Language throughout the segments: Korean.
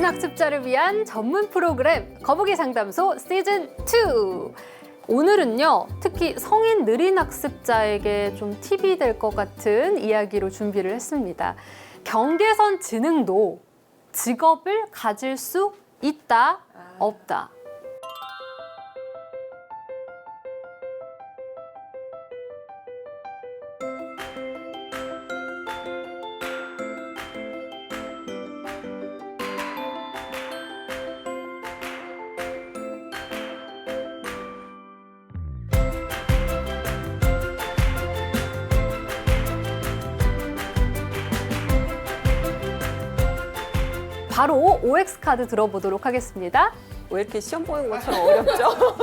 느린학습자를 위한 전문 프로그램 거북이 상담소 시즌2. 오늘은요, 특히 성인 느린학습자에게 좀 팁이 될 것 같은 이야기로 준비를 했습니다. 경계선 지능도 직업을 가질 수 있다, 없다. 바로 OX 카드 들어보도록 하겠습니다. 왜 이렇게 시험 보는 것처럼 어렵죠?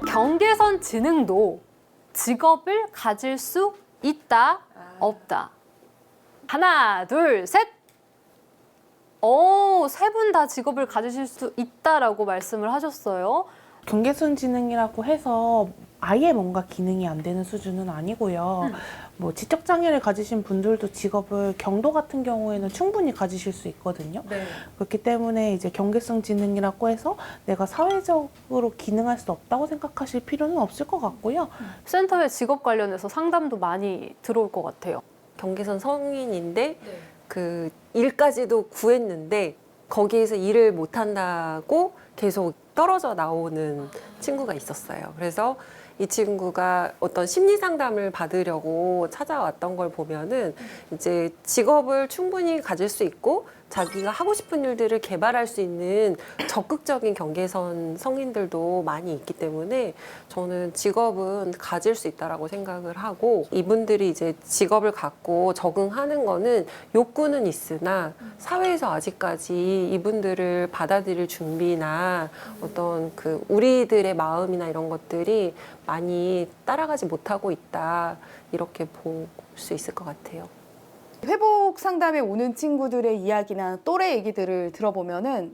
경계선 지능도 직업을 가질 수 있다, 없다. 하나, 둘, 셋. 세 분 다 직업을 가지실 수 있다라고 말씀을 하셨어요. 경계선 지능이라고 해서 아예 뭔가 기능이 안 되는 수준은 아니고요. 뭐 지적장애를 가지신 분들도 직업을 경도 같은 경우에는 충분히 가지실 수 있거든요. 네. 그렇기 때문에 이제 경계성 지능이라고 해서 내가 사회적으로 기능할 수 없다고 생각하실 필요는 없을 것 같고요. 센터에 직업 관련해서 상담도 많이 들어올 것 같아요. 경계선 성인인데 그 일까지도 구했는데 거기에서 일을 못한다고 계속 떨어져 나오는 친구가 있었어요. 그래서 이 친구가 어떤 심리 상담을 받으려고 찾아왔던 걸 보면은 이제 직업을 충분히 가질 수 있고 자기가 하고 싶은 일들을 개발할 수 있는 적극적인 경계선 성인들도 많이 있기 때문에 저는 직업은 가질 수 있다라고 생각을 하고, 이분들이 이제 직업을 갖고 적응하는 거는 욕구는 있으나 사회에서 아직까지 이분들을 받아들일 준비나 어떤 그 우리들의 마음이나 이런 것들이 많이 따라가지 못하고 있다, 이렇게 볼 수 있을 것 같아요. 회복 상담에 오는 친구들의 이야기나 또래 얘기들을 들어보면은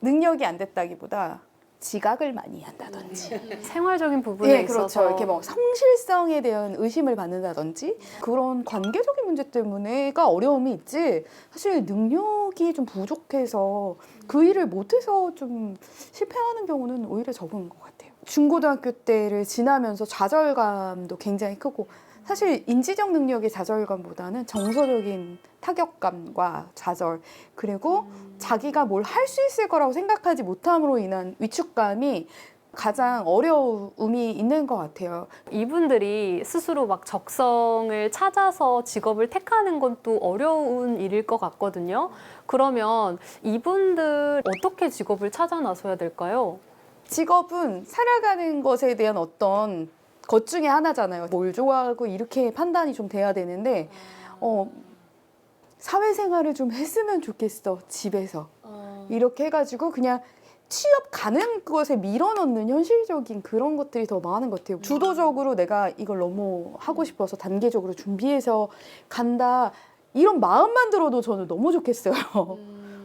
능력이 안 됐다기보다 지각을 많이 한다든지 생활적인 부분에 네, 있어서 그렇죠. 이렇게 뭐 성실성에 대한 의심을 받는다든지 그런 관계적인 문제 때문에가 어려움이 있지, 사실 능력이 좀 부족해서 그 일을 못해서 좀 실패하는 경우는 오히려 적은 것 같아요. 중고등학교 때를 지나면서 좌절감도 굉장히 크고, 사실 인지적 능력의 좌절감보다는 정서적인 타격감과 좌절, 그리고 자기가 뭘 할 수 있을 거라고 생각하지 못함으로 인한 위축감이 가장 어려움이 있는 것 같아요. 이분들이 스스로 막 적성을 찾아서 직업을 택하는 건 또 어려운 일일 것 같거든요. 그러면 이분들 어떻게 직업을 찾아 나서야 될까요? 직업은 살아가는 것에 대한 어떤 것 중에 하나잖아요. 뭘 좋아하고 이렇게 판단이 좀 돼야 되는데 사회생활을 좀 했으면 좋겠어, 집에서. 이렇게 해가지고 그냥 취업 가는 것에 밀어넣는 현실적인 그런 것들이 더 많은 것 같아요. 주도적으로 내가 이걸 너무 하고 싶어서 단계적으로 준비해서 간다, 이런 마음만 들어도 저는 너무 좋겠어요.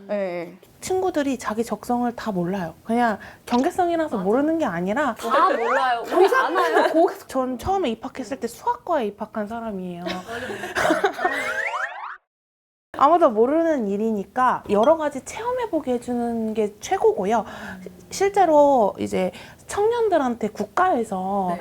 네. 친구들이 자기 적성을 다 몰라요. 그냥 경계성이라서 모르는 게 아니라 다 몰라요. 우리 아나요? 전 처음에 입학했을 때 수학과에 입학한 사람이에요. 아무도 모르는 일이니까 여러 가지 체험해보게 해주는 게 최고고요. 실제로 이제 청년들한테 국가에서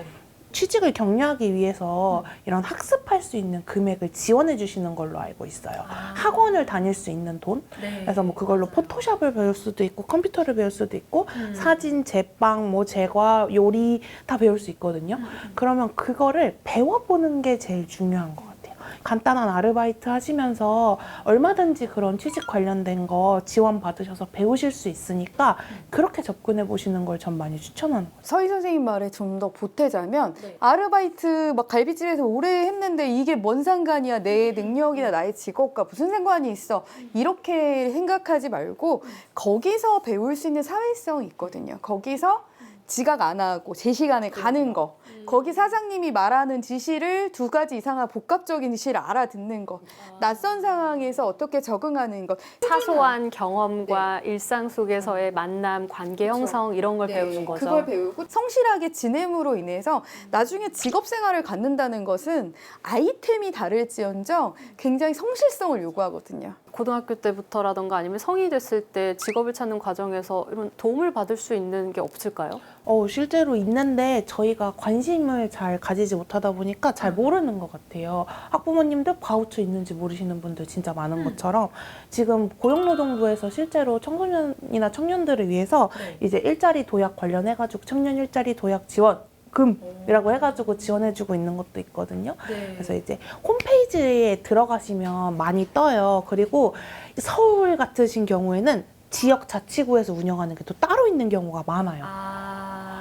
취직을 격려하기 위해서 이런 학습할 수 있는 금액을 지원해 주시는 걸로 알고 있어요. 학원을 다닐 수 있는 돈. 그래서 뭐 그걸로 포토샵을 배울 수도 있고 컴퓨터를 배울 수도 있고 사진, 제빵, 뭐 제과, 요리 다 배울 수 있거든요. 그러면 그거를 배워보는 게 제일 중요한 것 같아요. 간단한 아르바이트 하시면서 얼마든지 그런 취직 관련된 거 지원 받으셔서 배우실 수 있으니까 그렇게 접근해 보시는 걸 전 많이 추천하는 거예요. 서희 선생님 말에 좀 더 보태자면 아르바이트 막 갈비집에서 오래 했는데 이게 뭔 상관이야, 내 능력이나 나의 직업과 무슨 상관이 있어, 이렇게 생각하지 말고 거기서 배울 수 있는 사회성이 있거든요. 거기서 지각 안 하고 제 시간에 가는 거, 거기 사장님이 말하는 지시를 2가지 이상한 복합적인 지시를 알아듣는 거, 낯선 상황에서 어떻게 적응하는 것, 사소한 경험과 일상 속에서의 만남, 관계 형성 이런 걸 배우는 거죠. 그걸 배우고 성실하게 지냄으로 인해서 나중에 직업 생활을 갖는다는 것은 아이템이 다를지언정 굉장히 성실성을 요구하거든요. 고등학교 때부터라던가 아니면 성인이 됐을 때 직업을 찾는 과정에서 이런 도움을 받을 수 있는 게 없을까요? 실제로 있는데 저희가 관심을 잘 가지지 못하다 보니까 잘 모르는 것 같아요. 학부모님들 바우처 있는지 모르시는 분들 진짜 많은 것처럼 지금 고용노동부에서 실제로 청소년이나 청년들을 위해서 이제 일자리 도약 관련해가지고 청년 일자리 도약 지원 금이라고 해가지고 지원해주고 있는 것도 있거든요. 그래서 이제 홈페이지에 들어가시면 많이 떠요. 그리고 서울 같으신 경우에는 지역 자치구에서 운영하는 게 또 따로 있는 경우가 많아요.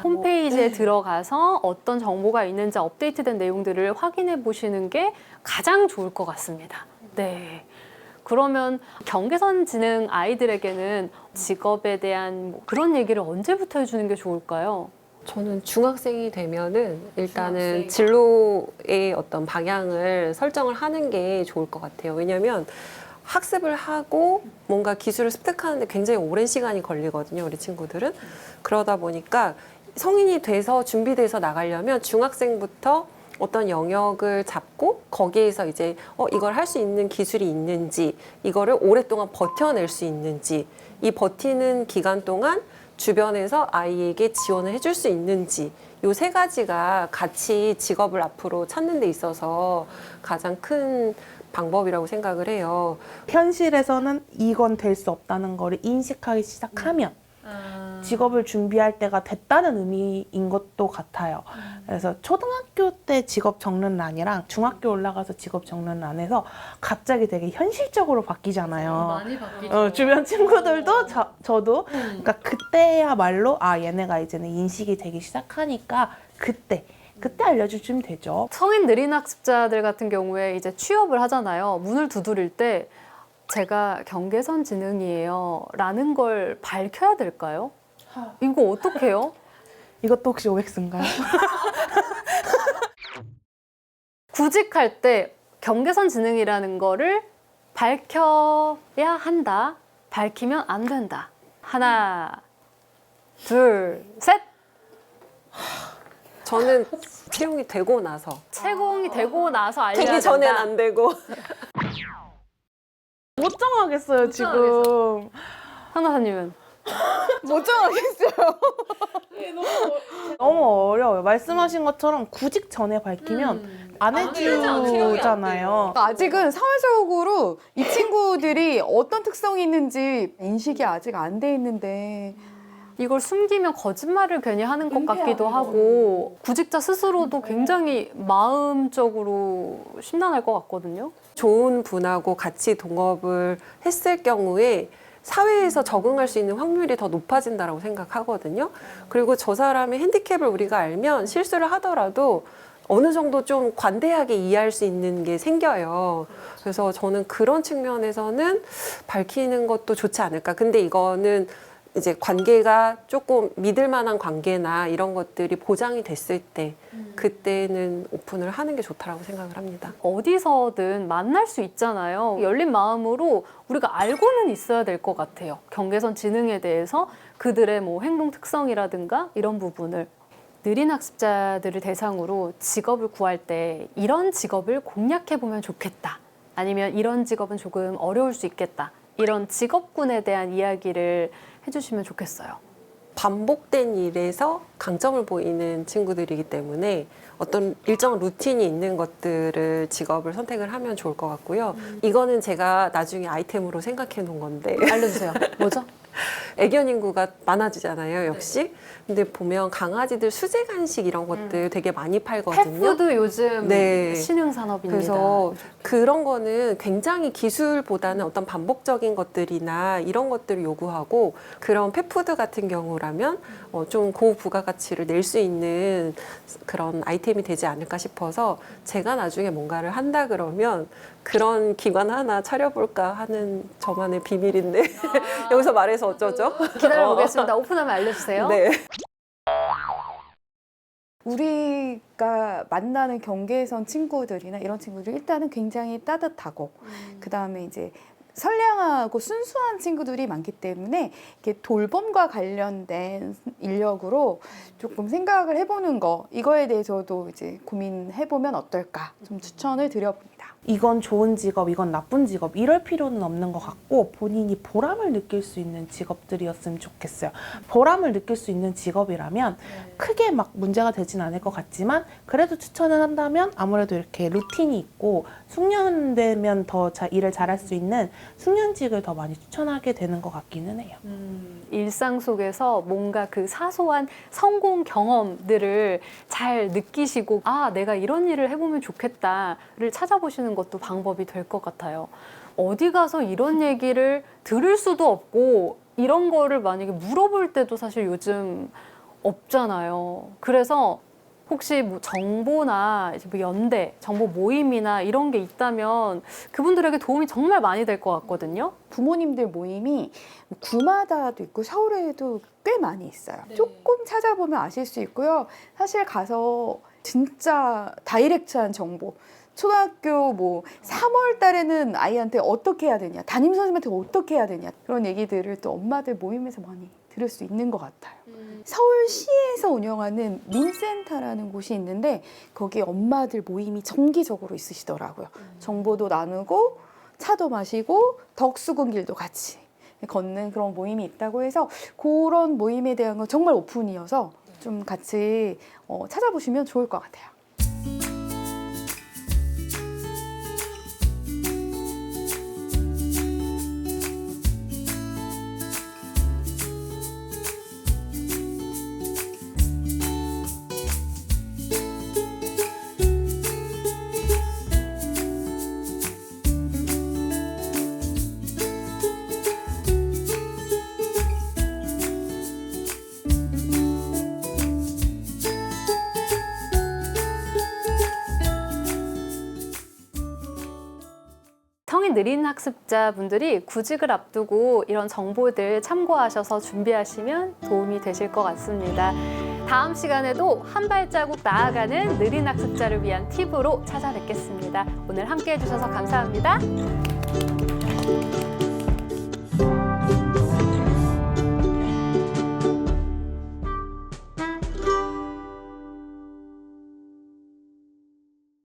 홈페이지에 들어가서 어떤 정보가 있는지 업데이트된 내용들을 확인해 보시는 게 가장 좋을 것 같습니다. 네. 그러면 경계선 지능 아이들에게는 직업에 대한 뭐 그런 얘기를 언제부터 해주는 게 좋을까요? 저는 중학생이 되면은 일단은 진로의 어떤 방향을 설정을 하는 게 좋을 것 같아요. 왜냐면 학습을 하고 뭔가 기술을 습득하는데 굉장히 오랜 시간이 걸리거든요, 우리 친구들은. 그러다 보니까 성인이 돼서 준비돼서 나가려면 중학생부터 어떤 영역을 잡고 거기에서 이제 이걸 할 수 있는 기술이 있는지, 이거를 오랫동안 버텨낼 수 있는지, 이 버티는 기간 동안 주변에서 아이에게 지원을 해줄 수 있는지, 요 세 가지가 같이 직업을 앞으로 찾는 데 있어서 가장 큰 방법이라고 생각을 해요. 현실에서는 이건 될 수 없다는 거를 인식하기 시작하면 직업을 준비할 때가 됐다는 의미인 것도 같아요. 그래서 초등학교 때 직업 적는란이랑 중학교 올라가서 직업 적는란에서 갑자기 되게 현실적으로 바뀌잖아요. 많이 바뀌죠. 주변 친구들도 저도 그러니까 그때야말로 얘네가 이제는 인식이 되기 시작하니까 그때 알려주시면 되죠. 성인 느린 학습자들 같은 경우에 이제 취업을 하잖아요. 문을 두드릴 때 제가 경계선 지능이에요 라는 걸 밝혀야 될까요? 이거 어떡해요? 이것도 혹시 OX인가요? 구직할 때 경계선 지능이라는 거를 밝혀야 한다. 밝히면 안 된다. 하나, 둘, 셋! 저는 채용이 되고 나서. 채공이 되고 나서 알려야 되기 전엔 된다. 안 되고. 못 정하겠어요, 지금. 한나사님은? 못 정하겠어요. 너무 어려워요. 말씀하신 것처럼 구직 전에 밝히면 안 해주잖아요. 아직은 사회적으로 이 친구들이 어떤 특성이 있는지 인식이 아직 안 돼 있는데 이걸 숨기면 거짓말을 괜히 하는 것 같기도 하고 구직자 스스로도 굉장히 마음적으로 심란할 것 같거든요. 좋은 분하고 같이 동업을 했을 경우에 사회에서 적응할 수 있는 확률이 더 높아진다고 생각하거든요. 그리고 저 사람의 핸디캡을 우리가 알면 실수를 하더라도 어느 정도 좀 관대하게 이해할 수 있는 게 생겨요. 그래서 저는 그런 측면에서는 밝히는 것도 좋지 않을까. 근데 이거는 이제 관계가 조금 믿을 만한 관계나 이런 것들이 보장이 됐을 때 그때는 오픈을 하는 게 좋다라고 생각을 합니다. 어디서든 만날 수 있잖아요. 열린 마음으로 우리가 알고는 있어야 될 것 같아요. 경계선 지능에 대해서 그들의 뭐 행동 특성이라든가 이런 부분을. 느린 학습자들을 대상으로 직업을 구할 때 이런 직업을 공략해보면 좋겠다. 아니면 이런 직업은 조금 어려울 수 있겠다. 이런 직업군에 대한 이야기를 해주시면 좋겠어요. 반복된 일에서 강점을 보이는 친구들이기 때문에 어떤 일정 루틴이 있는 것들을 직업을 선택을 하면 좋을 것 같고요. 이거는 제가 나중에 아이템으로 생각해 놓은 건데 알려주세요. 뭐죠? 애견 인구가 많아지잖아요, 역시. 근데 보면 강아지들 수제 간식 이런 것들 되게 많이 팔거든요. 펫푸드 요즘 네. 신흥 산업입니다. 그래서 그런 거는 굉장히 기술보다는 어떤 반복적인 것들이나 이런 것들을 요구하고 그런 펫푸드 같은 경우라면 좀 고부가가치를 낼 수 있는 그런 아이템이 되지 않을까 싶어서 제가 나중에 뭔가를 한다 그러면 그런 기관 하나 차려볼까 하는 저만의 비밀인데 여기서 말해서 어쩌죠? 기다려보겠습니다. 오픈하면 알려주세요. 네. 우리가 만나는 경계선 친구들이나 이런 친구들이 일단은 굉장히 따뜻하고 그다음에 이제 선량하고 순수한 친구들이 많기 때문에 이렇게 돌봄과 관련된 인력으로 조금 생각을 해보는 거 이거에 대해서도 이제 고민해보면 어떨까 좀 추천을 드려봅니다. 이건 좋은 직업, 이건 나쁜 직업 이럴 필요는 없는 것 같고 본인이 보람을 느낄 수 있는 직업들이었으면 좋겠어요. 보람을 느낄 수 있는 직업이라면 크게 막 문제가 되진 않을 것 같지만 그래도 추천을 한다면 아무래도 이렇게 루틴이 있고 숙련되면 더 일을 잘할 수 있는 숙련직을 더 많이 추천하게 되는 것 같기는 해요. 일상 속에서 뭔가 그 사소한 성공 경험들을 잘 느끼시고 아, 내가 이런 일을 해보면 좋겠다를 찾아보시는 것도 방법이 될 것 같아요. 어디 가서 이런 얘기를 들을 수도 없고 이런 거를 만약에 물어볼 때도 사실 요즘 없잖아요. 그래서 혹시 뭐 정보나 이제 뭐 연대, 정보 모임이나 이런 게 있다면 그분들에게 도움이 정말 많이 될 것 같거든요. 부모님들 모임이 구마다도 있고 서울에도 꽤 많이 있어요. 조금 찾아보면 아실 수 있고요. 사실 가서 진짜 다이렉트한 정보, 초등학교 뭐 3월 달에는 아이한테 어떻게 해야 되냐, 담임 선생님한테 어떻게 해야 되냐, 그런 얘기들을 또 엄마들 모임에서 많이 들을 수 있는 것 같아요. 서울시에서 운영하는 민센터라는 곳이 있는데 거기 엄마들 모임이 정기적으로 있으시더라고요. 정보도 나누고 차도 마시고 덕수궁길도 같이 걷는 그런 모임이 있다고 해서 그런 모임에 대한 건 정말 오픈이어서 좀 같이 찾아보시면 좋을 것 같아요. 성이 느린 학습자분들이 구직을 앞두고 이런 정보들 참고하셔서 준비하시면 도움이 되실 것 같습니다. 다음 시간에도 한 발자국 나아가는 느린 학습자를 위한 팁으로 찾아뵙겠습니다. 오늘 함께 해주셔서 감사합니다.